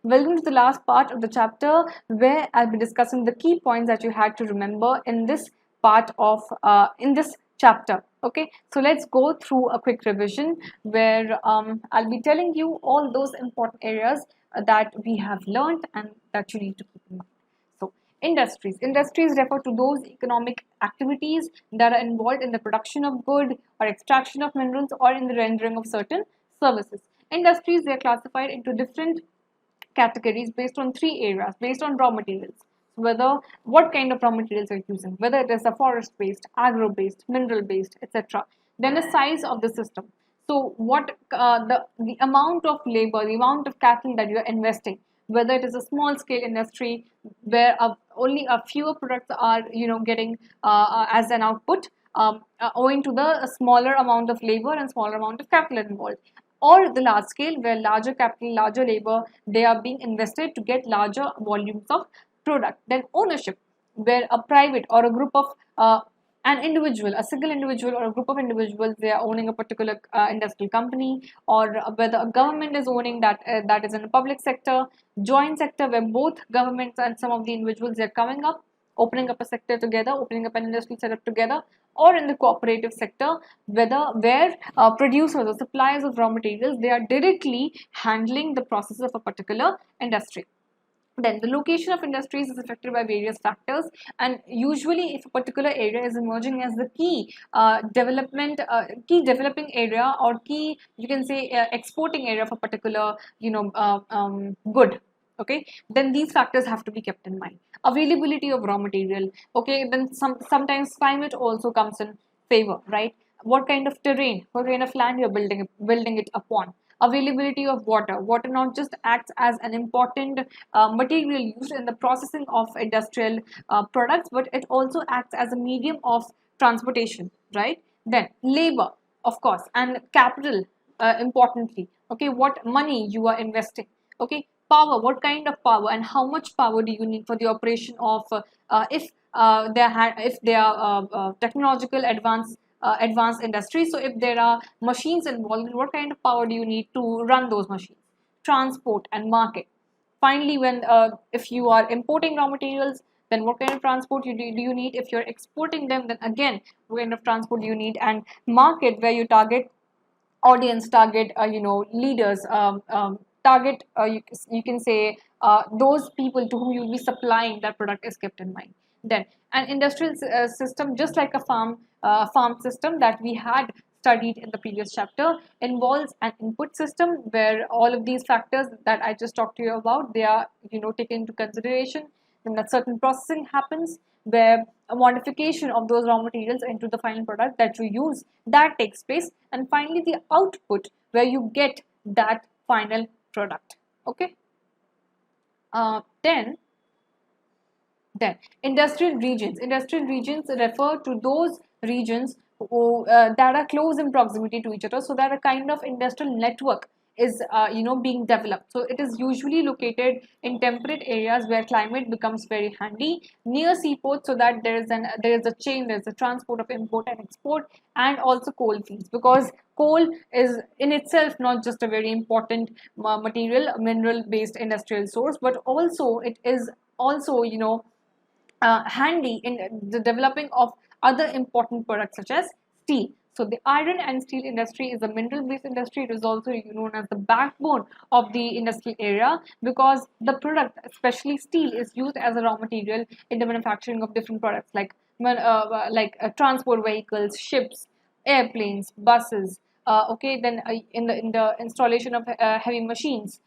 Welcome to the last part of the chapter where I'll be discussing the key points that you had to remember in this part of in this chapter. Okay, so let's go through a quick revision where I'll be telling you all those important areas that we have learned and that you need to keep in mind. So, industries. Industries refer to those economic activities that are involved in the production of good or extraction of minerals or in the rendering of certain services. Industries, they are classified into different categories based on three areas, based on raw materials. So whether what kind of raw materials you're using, whether it is a forest based, agro based, mineral based, etc. Then the size of the system. So what the amount of labor, the amount of capital that you are investing, whether it is a small scale industry where only a fewer products are getting as an output, owing to the smaller amount of labor and smaller amount of capital involved, or the large scale where larger capital, larger labor, they are being invested to get larger volumes of product. Then ownership, where a private or a group of an individual, a single individual or a group of individuals, they are owning a particular industrial company, or whether a government is owning that, that is in the public sector, joint sector where both governments and some of the individuals are coming up, opening up a sector together, opening up an industrial setup together, or in the cooperative sector, where producers or suppliers of raw materials, they are directly handling the process of a particular industry. Then the location of industries is affected by various factors, and usually if a particular area is emerging as the key key developing area, or key, you can say, exporting area for particular good, okay, then these factors have to be kept in mind. Availability of raw material, okay, then sometimes climate also comes in favor, right? What kind of terrain, what kind of land you're building it upon. Availability of water. Water not just acts as an important material used in the processing of industrial products, but it also acts as a medium of transportation, right? Then labor, of course, and capital, importantly, okay, what money you are investing, okay, power, what kind of power and how much power do you need for the operation of if they are technological advanced industry. So if there are machines involved, then what kind of power do you need to run those machines? Transport and market. Finally, when if you are importing raw materials, then what kind of transport do you need? If you're exporting them, then again, what kind of transport do you need? And market, where you target audience, target leaders, target you can say those people to whom you'll be supplying that product is kept in mind. Then an industrial system, just like a farm system that we had studied in the previous chapter, involves an input system where all of these factors that I just talked to you about, they are taken into consideration. Then a certain processing happens where a modification of those raw materials into the final product that you use, that takes place. And finally the output, where you get that final product. Okay, then industrial regions. Industrial regions refer to those regions that are close in proximity to each other, so that a kind of industrial network is being developed. So it is usually located in temperate areas where climate becomes very handy, near seaports, so that there is a chain, there is a transport of import and export, and also coal fields, because coal is in itself not just a very important material, mineral based industrial source, but also it is also handy in the developing of other important products such as steel. So the iron and steel industry is a mineral-based industry. It is also known as the backbone of the industrial area, because the product, especially steel, is used as a raw material in the manufacturing of different products like transport vehicles, ships, airplanes, buses. Okay, then in the installation of heavy machines,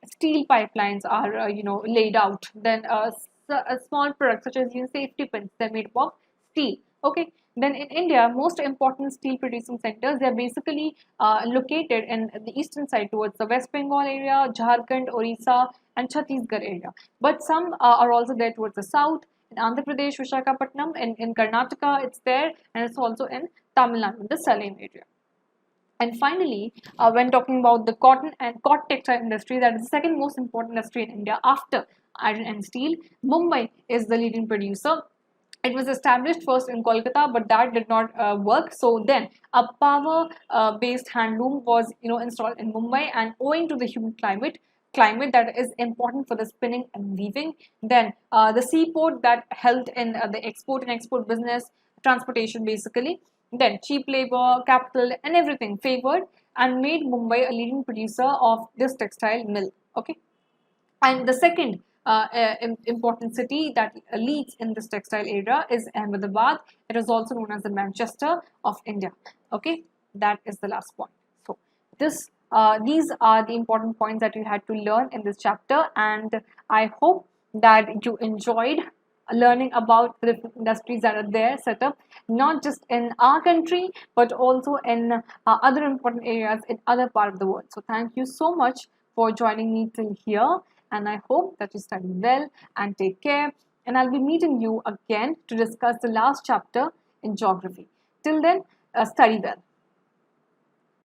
steel pipelines are laid out. Then a small product such as safety pins, they're made of steel. Okay, then in India, most important steel producing centers, they are basically located in the eastern side towards the West Bengal area, Jharkhand, Orissa, and Chhattisgarh area. But some are also there towards the south, in Andhra Pradesh, Visakhapatnam, in Karnataka, it's there, and it's also in Tamil Nadu, the Salem area. And finally, when talking about the cotton and cotton textile industry, that is the second most important industry in India after iron and steel, Mumbai is the leading producer. It was established first in Kolkata, but that did not work. So then a power based handloom was installed in Mumbai, and owing to the humid climate, climate that is important for the spinning and weaving. Then the seaport that helped in the export business, transportation basically. Then cheap labor, capital, and everything favored and made Mumbai a leading producer of this textile mill. Okay, and the second important city that leads in this textile era is Ahmedabad. It is also known as the Manchester of India. Okay, that is the last point. So these are the important points that you had to learn in this chapter, and I hope that you enjoyed learning about the different industries that are there set up not just in our country but also in other important areas in other part of the world. So thank you so much for joining me till here, and I hope that you study well and take care, and I'll be meeting you again to discuss the last chapter in geography. Till then, study well.